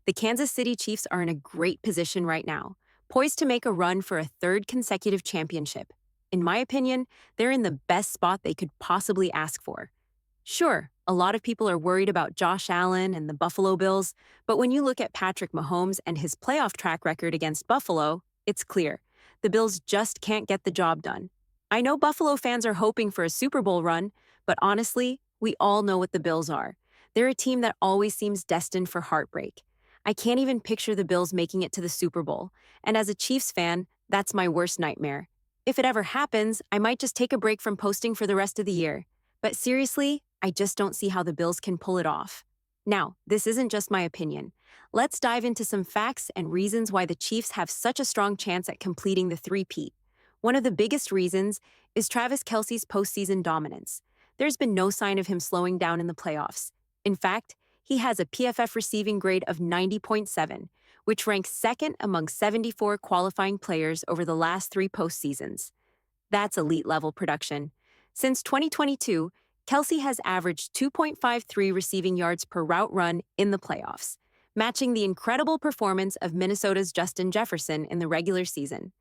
The Kansas City Chiefs are in a great position right now, poised to make a run for a third consecutive championship. In my opinion, they're in the best spot they could possibly ask for. Sure, a lot of people are worried about Josh Allen and the Buffalo Bills, but when you look at Patrick Mahomes and his playoff track record against Buffalo, it's clear. The Bills just can't get the job done. I know Buffalo fans are hoping for a Super Bowl run, but honestly, we all know what the Bills are. They're a team that always seems destined for heartbreak. I can't even picture the Bills making it to the Super Bowl, and as a Chiefs fan, that's my worst nightmare. If it ever happens, I might just take a break from posting for the rest of the year. But seriously, I just don't see how the Bills can pull it off. Now, this isn't just my opinion. Let's dive into some facts and reasons why the Chiefs have such a strong chance at completing the three-peat. One of the biggest reasons is Travis Kelce's postseason dominance. There's been no sign of him slowing down in the playoffs. In fact, he has a PFF receiving grade of 90.7, which ranks second among 74 qualifying players over the last three postseasons. That's elite level production. Since 2022, Kelce has averaged 2.53 receiving yards per route run in the playoffs, matching the incredible performance of Minnesota's Justin Jefferson in the regular season.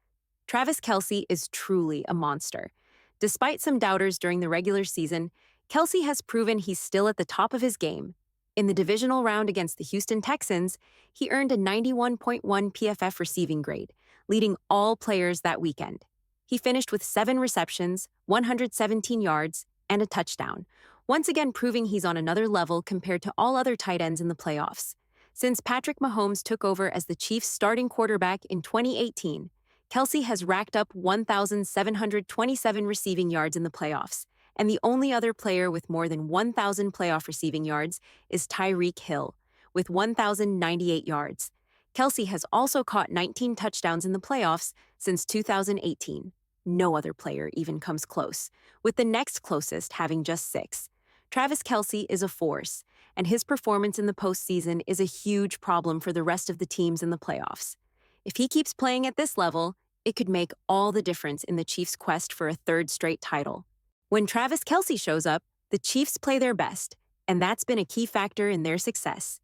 Travis Kelce is truly a monster. Despite some doubters during the regular season, Kelce has proven he's still at the top of his game. In the divisional round against the Houston Texans, he earned a 91.1 PFF receiving grade, leading all players that weekend. He finished with 7 receptions, 117 yards, and a touchdown, once again proving he's on another level compared to all other tight ends in the playoffs. Since Patrick Mahomes took over as the Chiefs' starting quarterback in 2018, Kelce has racked up 1,727 receiving yards in the playoffs, and the only other player with more than 1,000 playoff receiving yards is Tyreek Hill, with 1,098 yards. Kelce has also caught 19 touchdowns in the playoffs since 2018. No other player even comes close, with the next closest having just 6. Travis Kelce is a force, and his performance in the postseason is a huge problem for the rest of the teams in the playoffs. If he keeps playing at this level, it could make all the difference in the Chiefs' quest for a third straight title. When Travis Kelce shows up, the Chiefs play their best, and that's been a key factor in their success.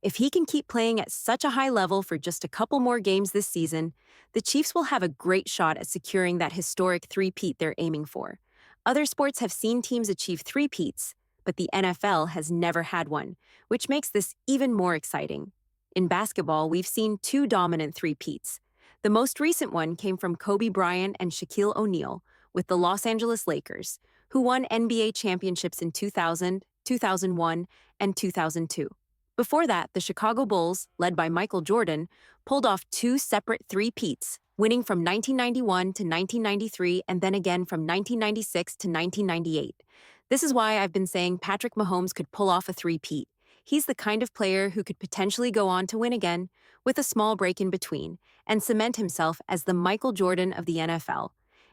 If he can keep playing at such a high level for just a couple more games this season, the Chiefs will have a great shot at securing that historic three-peat they're aiming for. Other sports have seen teams achieve three-peats, but the NFL has never had one, which makes this even more exciting. In basketball, we've seen 2 dominant three-peats. The most recent one came from Kobe Bryant and Shaquille O'Neal with the Los Angeles Lakers, who won NBA championships in 2000, 2001, and 2002. Before that, the Chicago Bulls, led by Michael Jordan, pulled off 2 separate three-peats, winning from 1991 to 1993 and then again from 1996 to 1998. This is why I've been saying Patrick Mahomes could pull off a three-peat. He's the kind of player who could potentially go on to win again, with a small break in between, and cement himself as the Michael Jordan of the NFL.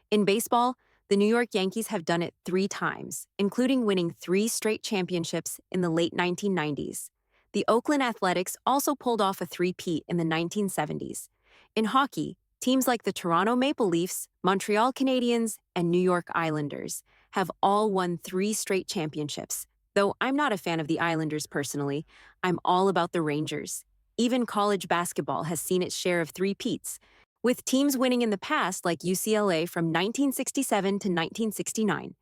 In baseball, the New York Yankees have done it 3 times, including winning 3 straight championships in the late 1990s. The Oakland Athletics also pulled off a three-peat in the 1970s. In hockey, teams like the Toronto Maple Leafs, Montreal Canadiens, and New York Islanders have all won 3 straight championships. Though I'm not a fan of the Islanders personally, I'm all about the Rangers. Even college basketball has seen its share of three-peats, with teams winning in the past like UCLA from 1967 to 1969.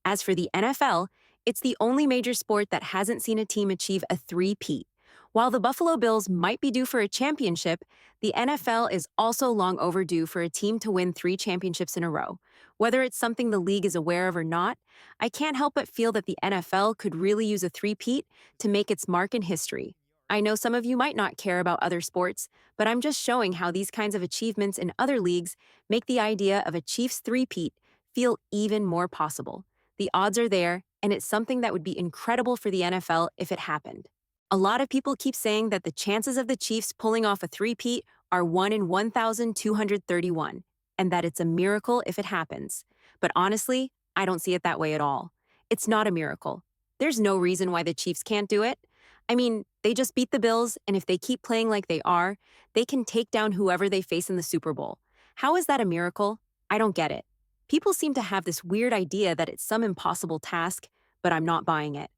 As for the NFL, it's the only major sport that hasn't seen a team achieve a three-peat. While the Buffalo Bills might be due for a championship, the NFL is also long overdue for a team to win 3 championships in a row. Whether it's something the league is aware of or not, I can't help but feel that the NFL could really use a three-peat to make its mark in history. I know some of you might not care about other sports, but I'm just showing how these kinds of achievements in other leagues make the idea of a Chiefs three-peat feel even more possible. The odds are there, and it's something that would be incredible for the NFL if it happened. A lot of people keep saying that the chances of the Chiefs pulling off a three-peat are 1 in 1,231, and that it's a miracle if it happens. But honestly, I don't see it that way at all. It's not a miracle. There's no reason why the Chiefs can't do it. I mean, they just beat the Bills, and if they keep playing like they are, they can take down whoever they face in the Super Bowl. How is that a miracle? I don't get it. People seem to have this weird idea that it's some impossible task, but I'm not buying it.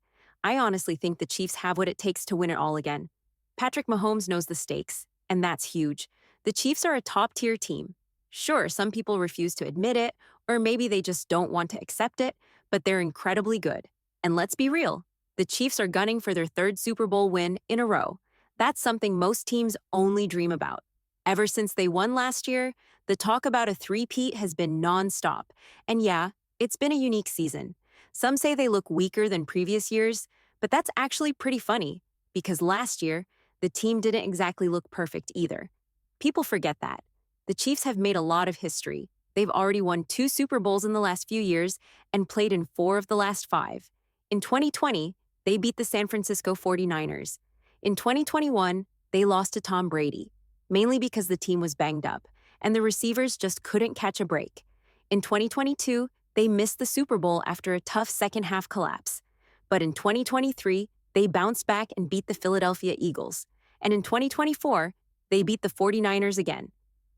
I honestly think the Chiefs have what it takes to win it all again. Patrick Mahomes knows the stakes, and that's huge. The Chiefs are a top-tier team. Sure, some people refuse to admit it, or maybe they just don't want to accept it, but they're incredibly good. And let's be real, the Chiefs are gunning for their third Super Bowl win in a row. That's something most teams only dream about. Ever since they won last year, the talk about a three-peat has been nonstop. And yeah, it's been a unique season. Some say they look weaker than previous years, but that's actually pretty funny, because last year, the team didn't exactly look perfect either. People forget that. The Chiefs have made a lot of history. They've already won 2 Super Bowls in the last few years and played in 4 of the last 5. In 2020, they beat the San Francisco 49ers. In 2021, they lost to Tom Brady, mainly because the team was banged up, and the receivers just couldn't catch a break. In 2022, they missed the Super Bowl after a tough second-half collapse. But in 2023, they bounced back and beat the Philadelphia Eagles. And in 2024, they beat the 49ers again.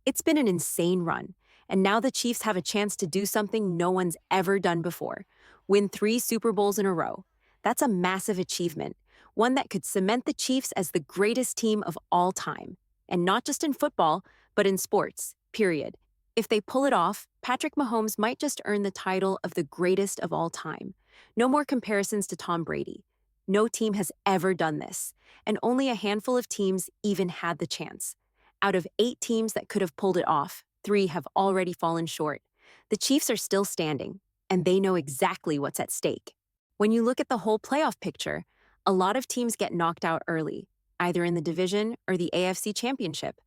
It's been an insane run, and now the Chiefs have a chance to do something no one's ever done before: win 3 Super Bowls in a row. That's a massive achievement, one that could cement the Chiefs as the greatest team of all time. And not just in football, but in sports, period. If they pull it off, Patrick Mahomes might just earn the title of the greatest of all time. No more comparisons to Tom Brady. No team has ever done this, and only a handful of teams even had the chance. Out of 8 teams that could have pulled it off, 3 have already fallen short. The Chiefs are still standing, and they know exactly what's at stake. When you look at the whole playoff picture, a lot of teams get knocked out early, either in the division or the AFC Championship.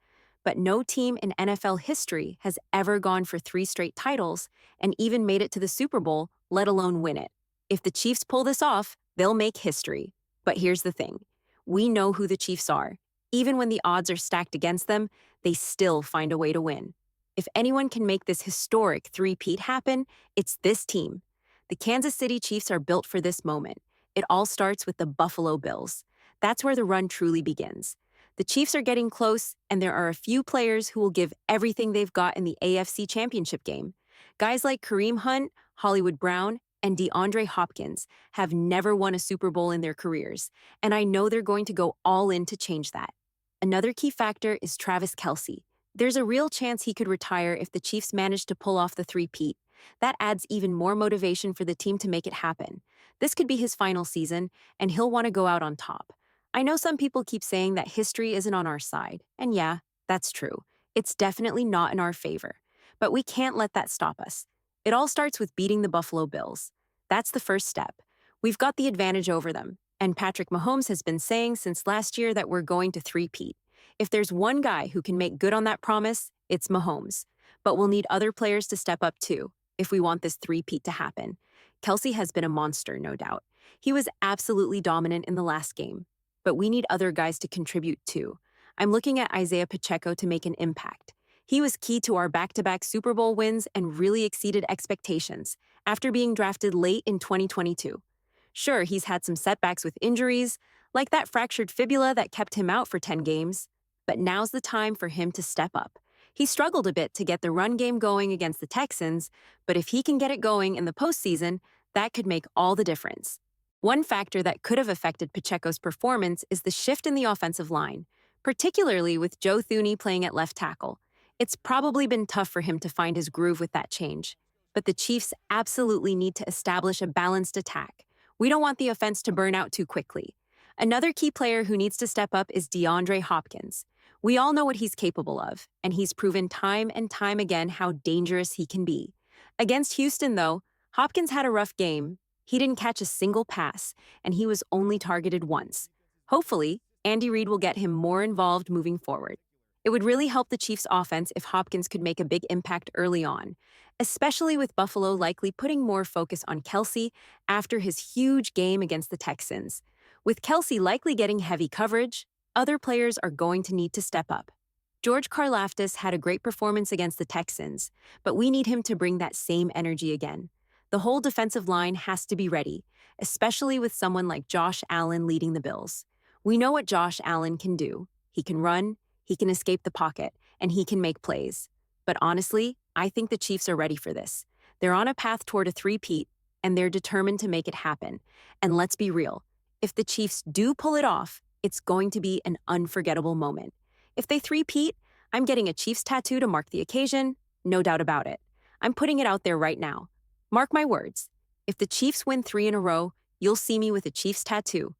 But no team in NFL history has ever gone for 3 straight titles and even made it to the Super Bowl, let alone win it. If the Chiefs pull this off, they'll make history. But here's the thing. We know who the Chiefs are. Even when the odds are stacked against them, they still find a way to win. If anyone can make this historic three-peat happen, it's this team. The Kansas City Chiefs are built for this moment. It all starts with the Buffalo Bills. That's where the run truly begins. The Chiefs are getting close, and there are a few players who will give everything they've got in the AFC Championship game. Guys like Kareem Hunt, Hollywood Brown, and DeAndre Hopkins have never won a Super Bowl in their careers, and I know they're going to go all in to change that. Another key factor is Travis Kelce. There's a real chance he could retire if the Chiefs manage to pull off the three-peat. That adds even more motivation for the team to make it happen. This could be his final season, and he'll want to go out on top. I know some people keep saying that history isn't on our side, and yeah, that's true. It's definitely not in our favor. But we can't let that stop us. It all starts with beating the Buffalo Bills. That's the first step. We've got the advantage over them, and Patrick Mahomes has been saying since last year that we're going to three-peat. If there's one guy who can make good on that promise, it's Mahomes. But we'll need other players to step up too, if we want this three-peat to happen. Kelce has been a monster, no doubt. He was absolutely dominant in the last game. But we need other guys to contribute too. I'm looking at Isaiah Pacheco to make an impact. He was key to our back-to-back Super Bowl wins and really exceeded expectations after being drafted late in 2022. Sure, he's had some setbacks with injuries, like that fractured fibula that kept him out for 10 games, but now's the time for him to step up. He struggled a bit to get the run game going against the Texans, but if he can get it going in the postseason, that could make all the difference. One factor that could have affected Pacheco's performance is the shift in the offensive line, particularly with Joe Thuney playing at left tackle. It's probably been tough for him to find his groove with that change. But the Chiefs absolutely need to establish a balanced attack. We don't want the offense to burn out too quickly. Another key player who needs to step up is DeAndre Hopkins. We all know what he's capable of, and he's proven time and time again how dangerous he can be. Against Houston, though, Hopkins had a rough game. He didn't catch a single pass, and he was only targeted once. Hopefully, Andy Reid will get him more involved moving forward. It would really help the Chiefs' offense if Hopkins could make a big impact early on, especially with Buffalo likely putting more focus on Kelce after his huge game against the Texans. With Kelce likely getting heavy coverage, other players are going to need to step up. George Karlaftis had a great performance against the Texans, but we need him to bring that same energy again. The whole defensive line has to be ready, especially with someone like Josh Allen leading the Bills. We know what Josh Allen can do. He can run, he can escape the pocket, and he can make plays. But honestly, I think the Chiefs are ready for this. They're on a path toward a three-peat, and they're determined to make it happen. And let's be real, if the Chiefs do pull it off, It's going to be an unforgettable moment. If they three-peat, I'm getting a Chiefs tattoo to mark the occasion, no doubt about it. I'm putting it out there right now. Mark my words. If the Chiefs win 3 in a row, you'll see me with a Chiefs tattoo.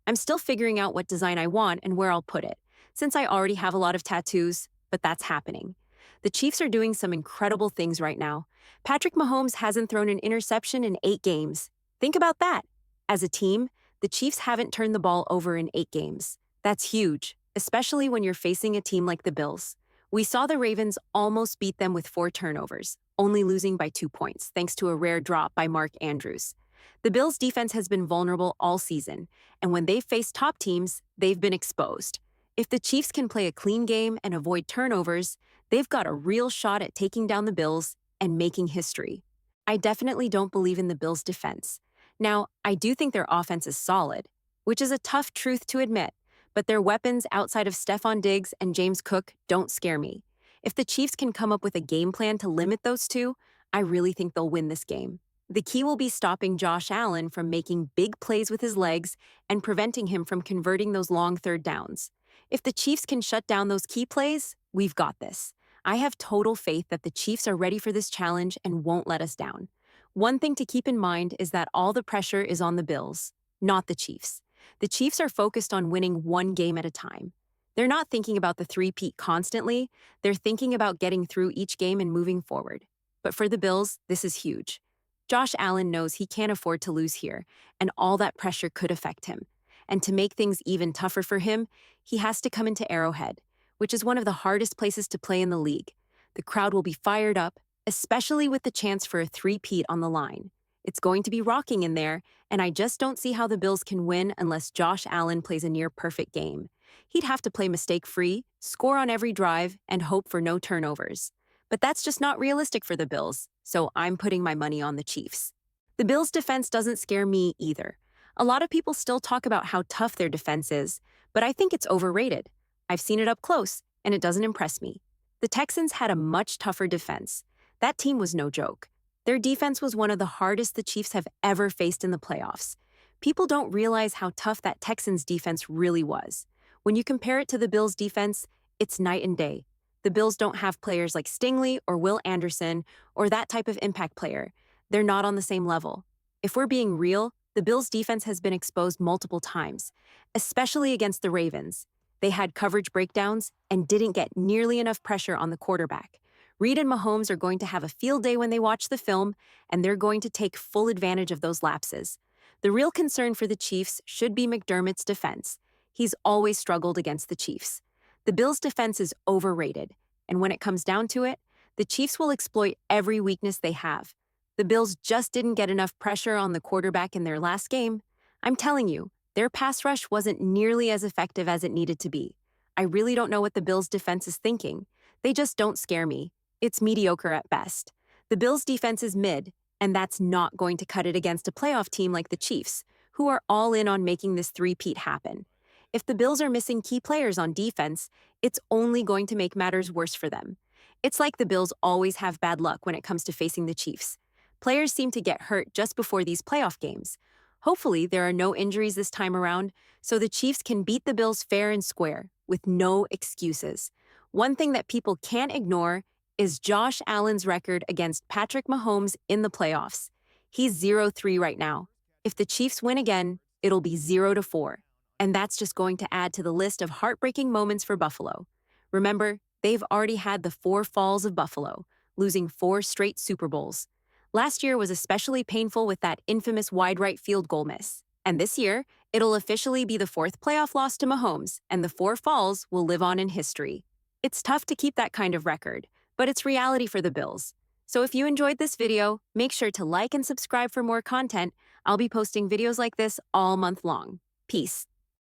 I'm still figuring out what design I want and where I'll put it, since I already have a lot of tattoos, but that's happening. The Chiefs are doing some incredible things right now. Patrick Mahomes hasn't thrown an interception in 8 games. Think about that. As a team, the Chiefs haven't turned the ball over in 8 games. That's huge, especially when you're facing a team like the Bills. We saw the Ravens almost beat them with 4 turnovers, only losing by 2 points, thanks to a rare drop by Mark Andrews. The Bills' defense has been vulnerable all season, and when they've faced top teams, they've been exposed. If the Chiefs can play a clean game and avoid turnovers, they've got a real shot at taking down the Bills and making history. I definitely don't believe in the Bills' defense. Now, I do think their offense is solid, which is a tough truth to admit, but their weapons outside of Stephon Diggs and James Cook don't scare me. If the Chiefs can come up with a game plan to limit those two, I really think they'll win this game. The key will be stopping Josh Allen from making big plays with his legs and preventing him from converting those long third downs. If the Chiefs can shut down those key plays, we've got this. I have total faith that the Chiefs are ready for this challenge and won't let us down. One thing to keep in mind is that all the pressure is on the Bills, not the Chiefs. The Chiefs are focused on winning one game at a time. They're not thinking about the three-peat constantly, they're thinking about getting through each game and moving forward. But for the Bills, this is huge. Josh Allen knows he can't afford to lose here, and all that pressure could affect him. And to make things even tougher for him, he has to come into Arrowhead, which is one of the hardest places to play in the league. The crowd will be fired up, especially with the chance for a three-peat on the line. It's going to be rocking in there, and I just don't see how the Bills can win unless Josh Allen plays a near-perfect game. He'd have to play mistake-free, score on every drive, and hope for no turnovers. But that's just not realistic for the Bills, so I'm putting my money on the Chiefs. The Bills' defense doesn't scare me either. A lot of people still talk about how tough their defense is, but I think it's overrated. I've seen it up close, and it doesn't impress me. The Texans had a much tougher defense. That team was no joke. Their defense was one of the hardest the Chiefs have ever faced in the playoffs. People don't realize how tough that Texans defense really was. When you compare it to the Bills' defense, it's night and day. The Bills don't have players like Stingley or Will Anderson or that type of impact player. They're not on the same level. If we're being real, the Bills' defense has been exposed multiple times, especially against the Ravens. They had coverage breakdowns and didn't get nearly enough pressure on the quarterback. Reed and Mahomes are going to have a field day when they watch the film, and they're going to take full advantage of those lapses. The real concern for the Chiefs should be McDermott's defense. He's always struggled against the Chiefs. The Bills' defense is overrated, and when it comes down to it, the Chiefs will exploit every weakness they have. The Bills just didn't get enough pressure on the quarterback in their last game. I'm telling you, their pass rush wasn't nearly as effective as it needed to be. I really don't know what the Bills' defense is thinking. They just don't scare me. It's mediocre at best. The Bills' defense is mid, and that's not going to cut it against a playoff team like the Chiefs, who are all in on making this three-peat happen. If the Bills are missing key players on defense, it's only going to make matters worse for them. It's like the Bills always have bad luck when it comes to facing the Chiefs. Players seem to get hurt just before these playoff games. Hopefully, there are no injuries this time around, so the Chiefs can beat the Bills fair and square, with no excuses. One thing that people can't ignore is Josh Allen's record against Patrick Mahomes in the playoffs. He's 0-3 right now. If the Chiefs win again, it'll be 0-4. And that's just going to add to the list of heartbreaking moments for Buffalo. Remember, they've already had the 4 falls of Buffalo, losing 4 straight Super Bowls. Last year was especially painful with that infamous wide right field goal miss. And this year, it'll officially be the 4th playoff loss to Mahomes, and the 4 falls will live on in history. It's tough to keep that kind of record, but it's reality for the Bills. So if you enjoyed this video, make sure to like and subscribe for more content. I'll be posting videos like this all month long. Peace.